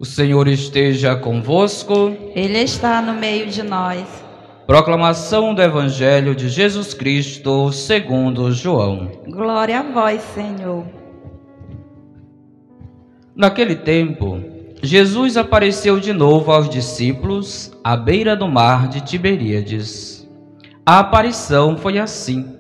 O Senhor esteja convosco. Ele está no meio de nós. Proclamação do Evangelho de Jesus Cristo segundo João. Glória a vós, Senhor. Naquele tempo, Jesus apareceu de novo aos discípulos à beira do mar de Tiberíades. A aparição foi assim.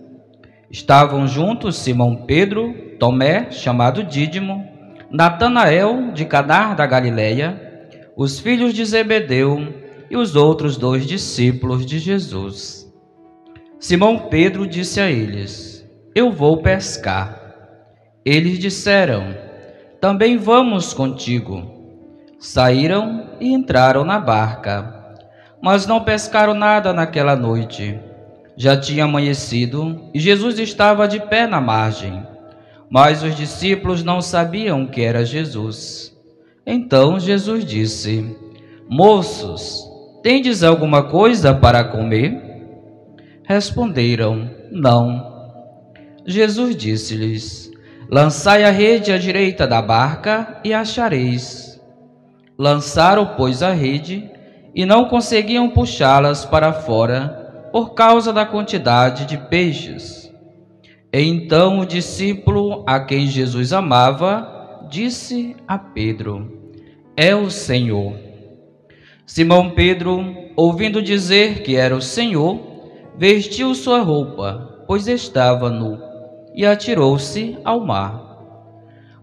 Estavam juntos Simão Pedro, Tomé, chamado Dídimo, Natanael, de Caná da Galileia, os filhos de Zebedeu e os outros 2 discípulos de Jesus. Simão Pedro disse a eles: Eu vou pescar. Eles disseram: Também vamos contigo. Saíram e entraram na barca, mas não pescaram nada naquela noite. Já tinha amanhecido e Jesus estava de pé na margem, mas os discípulos não sabiam que era Jesus. Então Jesus disse: Moços, tendes alguma coisa para comer? Responderam: Não. Jesus disse-lhes: Lançai a rede à direita da barca e achareis. Lançaram, pois, a rede e não conseguiam puxá-las para fora por causa da quantidade de peixes. Então o discípulo a quem Jesus amava disse a Pedro: É o Senhor. Simão Pedro, ouvindo dizer que era o Senhor, vestiu sua roupa, pois estava nu, e atirou-se ao mar.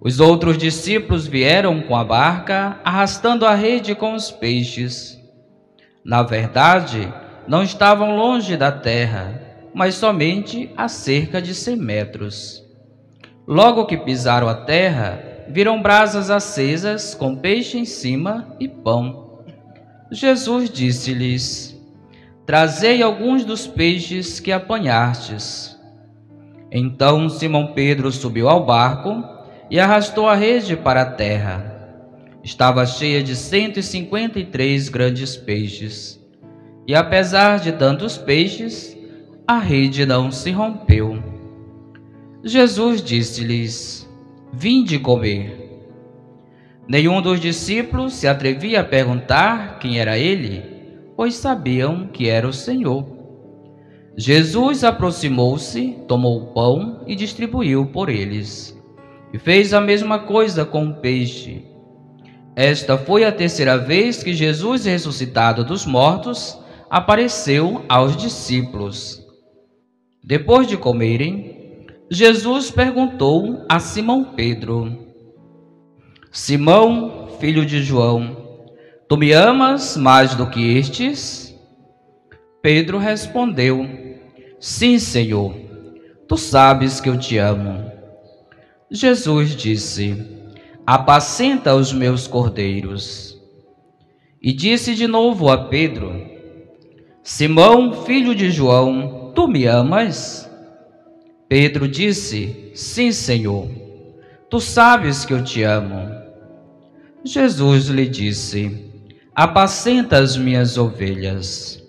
Os outros discípulos vieram com a barca, arrastando a rede com os peixes. Na verdade, não estavam longe da terra, mas somente a cerca de 100 metros. Logo que pisaram a terra, viram brasas acesas com peixe em cima e pão. Jesus disse-lhes: Trazei alguns dos peixes que apanhastes. Então Simão Pedro subiu ao barco e arrastou a rede para a terra. Estava cheia de 153 grandes peixes. E apesar de tantos peixes, a rede não se rompeu. Jesus disse-lhes: Vinde comer. Nenhum dos discípulos se atrevia a perguntar quem era ele, pois sabiam que era o Senhor. Jesus aproximou-se, tomou o pão e distribuiu por eles. E fez a mesma coisa com o peixe. Esta foi a 3ª vez que Jesus, ressuscitado dos mortos, apareceu aos discípulos. Depois de comerem, Jesus perguntou a Simão Pedro: Simão, filho de João, tu me amas mais do que estes? Pedro respondeu: Sim, Senhor, tu sabes que eu te amo. Jesus disse: Apacenta os meus cordeiros. E disse de novo a Pedro: Simão, filho de João, tu me amas? Pedro disse: Sim, Senhor, tu sabes que eu te amo. Jesus lhe disse: Apacenta as minhas ovelhas.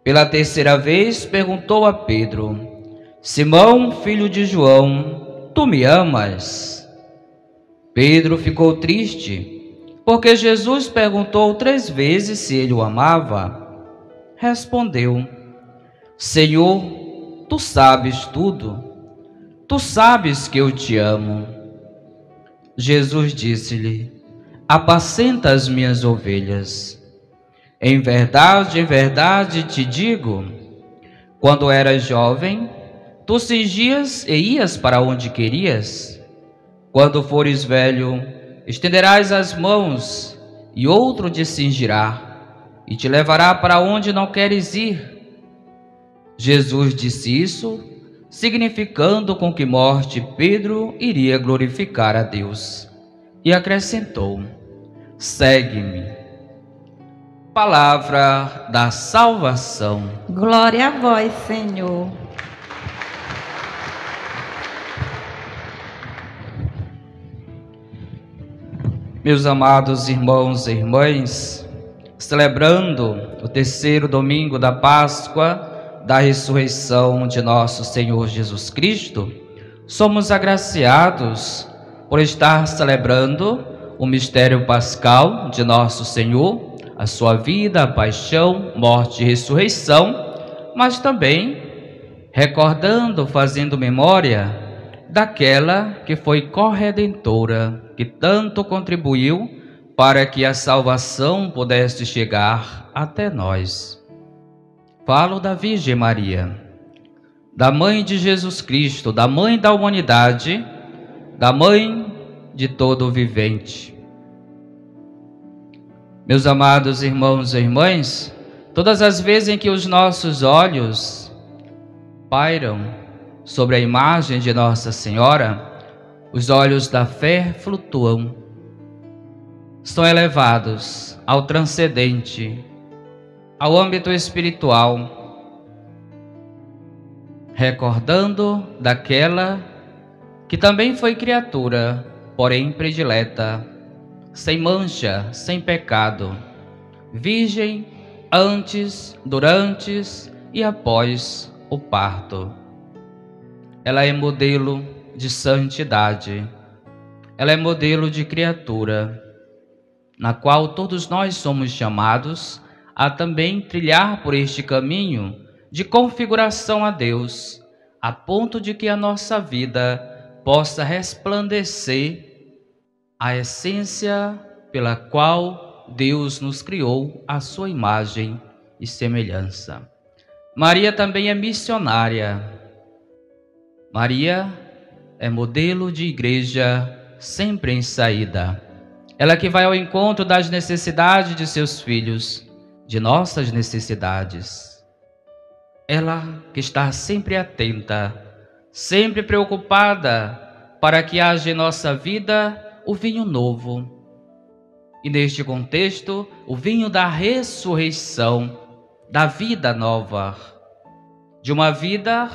Pela 3ª vez perguntou a Pedro: Simão, filho de João, tu me amas? Pedro ficou triste, porque Jesus perguntou 3 vezes se ele o amava. Respondeu: Senhor, tu sabes tudo. Tu sabes que eu te amo. Jesus disse-lhe: Apacenta as minhas ovelhas. Em verdade te digo, quando eras jovem, tu cingias e ias para onde querias. Quando fores velho, estenderás as mãos e outro te cingirá e te levará para onde não queres ir. Jesus disse isso, significando com que morte Pedro iria glorificar a Deus. E acrescentou: Segue-me. Palavra da salvação. Glória a vós, Senhor. Meus amados irmãos e irmãs, celebrando o 3º domingo da Páscoa, da ressurreição de nosso Senhor Jesus Cristo, somos agraciados por estar celebrando o mistério pascal de Nosso Senhor, a sua vida, a paixão, morte e ressurreição, mas também recordando, fazendo memória daquela que foi corredentora, que tanto contribuiu para que a salvação pudesse chegar até nós. Falo da Virgem Maria, da Mãe de Jesus Cristo, da Mãe da humanidade, da Mãe de todo o vivente. Meus amados irmãos e irmãs, todas as vezes em que os nossos olhos pairam sobre a imagem de Nossa Senhora, os olhos da fé flutuam, são elevados ao transcendente, ao âmbito espiritual, recordando daquela que também foi criatura, porém predileta, sem mancha, sem pecado, virgem antes, durante e após o parto. Ela é modelo de santidade, ela é modelo de criatura, na qual todos nós somos chamados a também trilhar por este caminho de configuração a Deus, a ponto de que a nossa vida possa resplandecer a essência pela qual Deus nos criou à sua imagem e semelhança. Maria também é missionária. Maria é modelo de igreja sempre em saída. Ela que vai ao encontro das necessidades de seus filhos, de nossas necessidades. Ela que está sempre atenta, sempre preocupada para que haja em nossa vida o vinho novo. E neste contexto, o vinho da ressurreição, da vida nova, de uma vida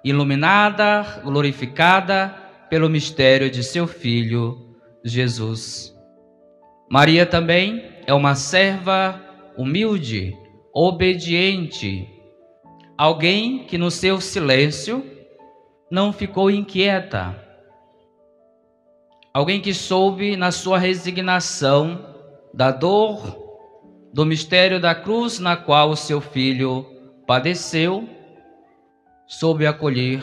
iluminada, glorificada pelo mistério de seu Filho, Jesus. Maria também é uma serva humilde, obediente, alguém que no seu silêncio não ficou inquieta, alguém que soube na sua resignação da dor, do mistério da cruz na qual o seu filho padeceu, soube acolher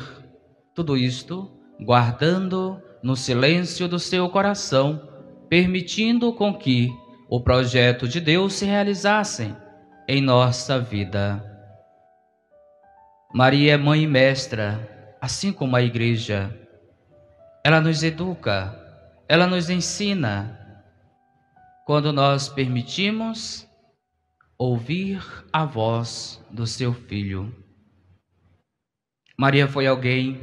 tudo isto, guardando no silêncio do seu coração, permitindo com que o projeto de Deus se realizasse em nossa vida. Maria é mãe e mestra, assim como a igreja. Ela nos educa, ela nos ensina, quando nós permitimos ouvir a voz do seu Filho. Maria foi alguém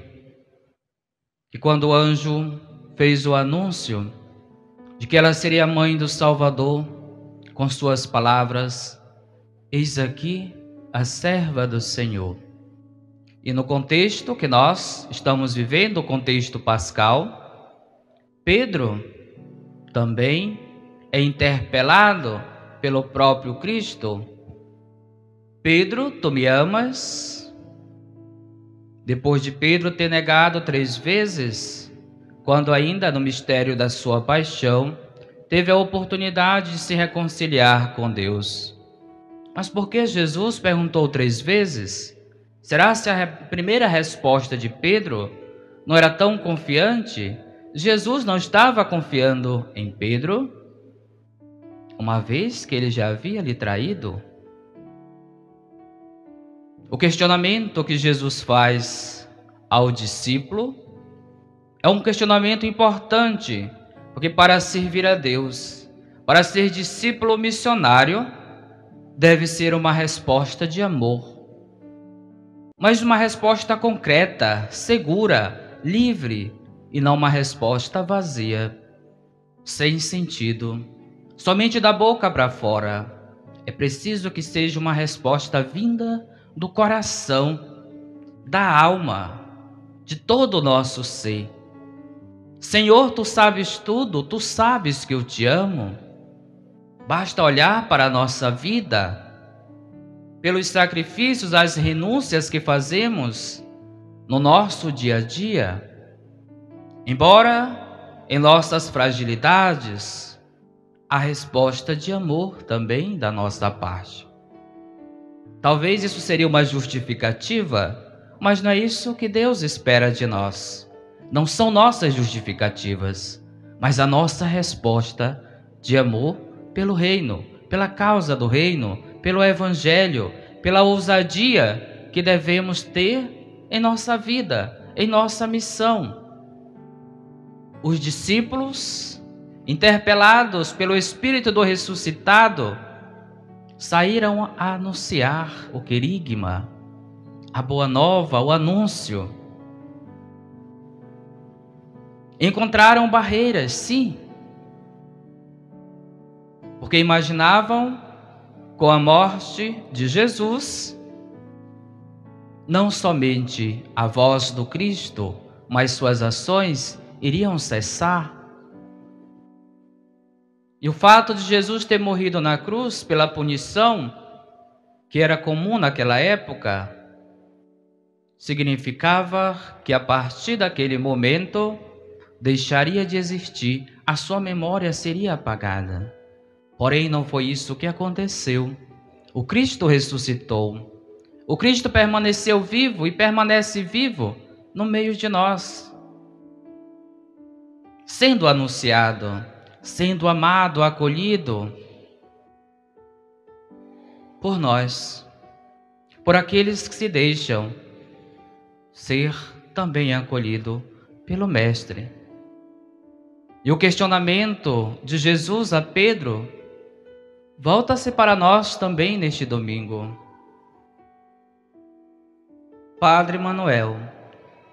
que, quando o anjo fez o anúncio de que ela seria a mãe do Salvador, com suas palavras: eis aqui a serva do Senhor. E no contexto que nós estamos vivendo, o contexto pascal, Pedro também é interpelado pelo próprio Cristo. Pedro, tu me amas? Depois de Pedro ter negado 3 vezes, quando ainda no mistério da sua paixão, teve a oportunidade de se reconciliar com Deus. Mas por que Jesus perguntou 3 vezes? Será se a primeira resposta de Pedro não era tão confiante? Jesus não estava confiando em Pedro, uma vez que ele já havia lhe traído? O questionamento que Jesus faz ao discípulo é um questionamento importante, porque para servir a Deus, para ser discípulo missionário, deve ser uma resposta de amor, mas uma resposta concreta, segura, livre, e não uma resposta vazia, sem sentido, somente da boca para fora. É preciso que seja uma resposta vinda do coração, da alma, de todo o nosso ser. Senhor, tu sabes tudo, tu sabes que eu te amo. Basta olhar para a nossa vida, pelos sacrifícios, as renúncias que fazemos no nosso dia a dia. Embora em nossas fragilidades, a resposta de amor também da nossa parte. Talvez isso seria uma justificativa, mas não é isso que Deus espera de nós. Não são nossas justificativas, mas a nossa resposta de amor pelo reino, pela causa do reino, pelo evangelho, pela ousadia que devemos ter em nossa vida, em nossa missão. Os discípulos, interpelados pelo Espírito do ressuscitado, saíram a anunciar o querigma, a boa nova, o anúncio. Encontraram barreiras, sim, porque imaginavam, com a morte de Jesus, não somente a voz do Cristo, mas suas ações iriam cessar. E o fato de Jesus ter morrido na cruz pela punição, que era comum naquela época, significava que a partir daquele momento deixaria de existir, a sua memória seria apagada. Porém, não foi isso que aconteceu. O Cristo ressuscitou. O Cristo permaneceu vivo e permanece vivo no meio de nós, sendo anunciado, sendo amado, acolhido por nós, por aqueles que se deixam ser também acolhido pelo Mestre. E o questionamento de Jesus a Pedro volta-se para nós também neste domingo. Padre Manuel,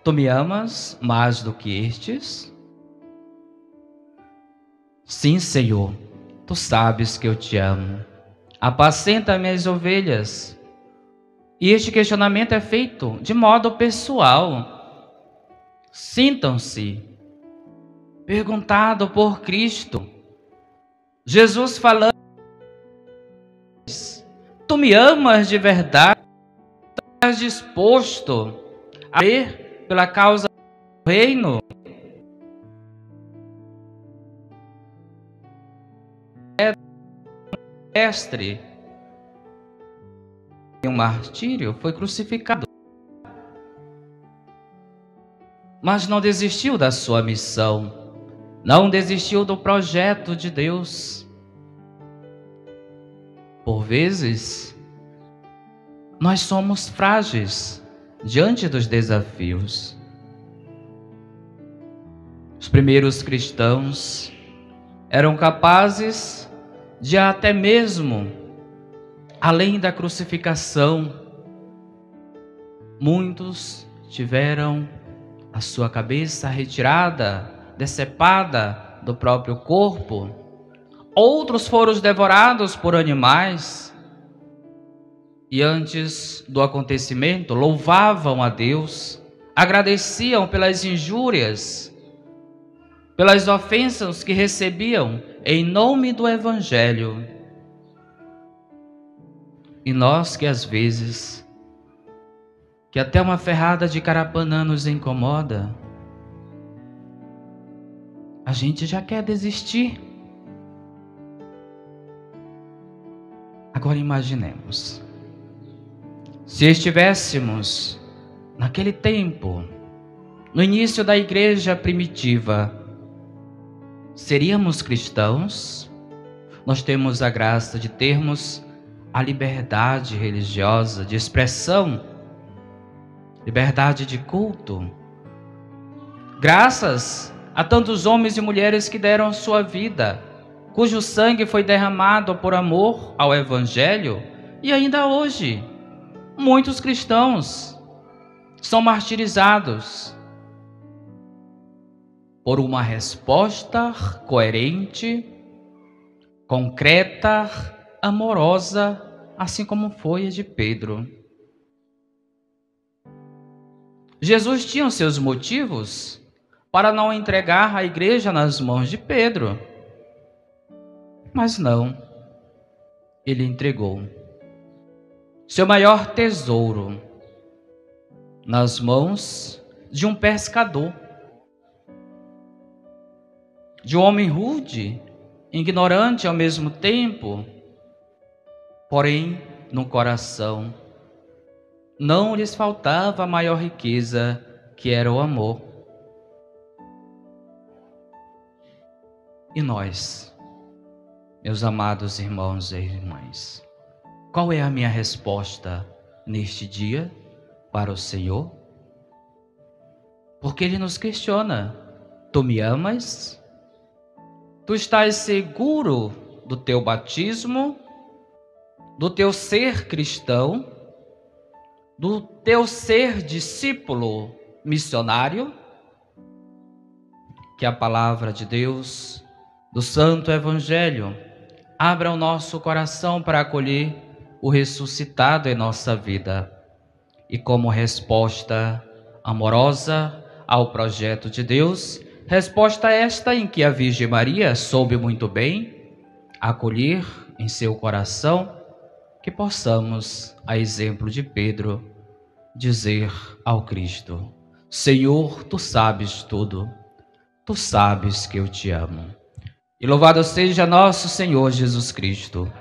tu me amas mais do que estes? Sim, Senhor, tu sabes que eu te amo. Apacenta minhas ovelhas. E este questionamento é feito de modo pessoal. Sintam-se perguntado por Cristo. Jesus falando: tu me amas de verdade? Estás disposto a ver pela causa do reino? Mestre, um martírio, foi crucificado, mas não desistiu da sua missão, não desistiu do projeto de Deus. Por vezes, nós somos frágeis diante dos desafios. Os primeiros cristãos eram capazes de até mesmo, além da crucificação, muitos tiveram a sua cabeça retirada, decepada do próprio corpo. Outros foram devorados por animais. E antes do acontecimento, louvavam a Deus, agradeciam pelas injúrias, pelas ofensas que recebiam em nome do Evangelho. E nós que às vezes, que até uma ferrada de carapanã nos incomoda, a gente já quer desistir. Agora imaginemos, se estivéssemos naquele tempo, no início da igreja primitiva, seríamos cristãos? Nós temos a graça de termos a liberdade religiosa de expressão, liberdade de culto. Graças a tantos homens e mulheres que deram sua vida, cujo sangue foi derramado por amor ao Evangelho, e ainda hoje, muitos cristãos são martirizados por uma resposta coerente, concreta, amorosa, assim como foi a de Pedro. Jesus tinha os seus motivos para não entregar a igreja nas mãos de Pedro, mas não, ele entregou seu maior tesouro nas mãos de um pescador, de um homem rude, ignorante ao mesmo tempo, porém no coração não lhes faltava a maior riqueza, que era o amor. E nós, meus amados irmãos e irmãs, qual é a minha resposta neste dia para o Senhor? Porque Ele nos questiona: tu me amas? Tu estás seguro do teu batismo, do teu ser cristão, do teu ser discípulo missionário? Que a palavra de Deus, do Santo Evangelho, abra o nosso coração para acolher o ressuscitado em nossa vida. E como resposta amorosa ao projeto de Deus, resposta esta em que a Virgem Maria soube muito bem acolher em seu coração, que possamos, a exemplo de Pedro, dizer ao Cristo: Senhor, tu sabes tudo, tu sabes que eu te amo. E louvado seja nosso Senhor Jesus Cristo,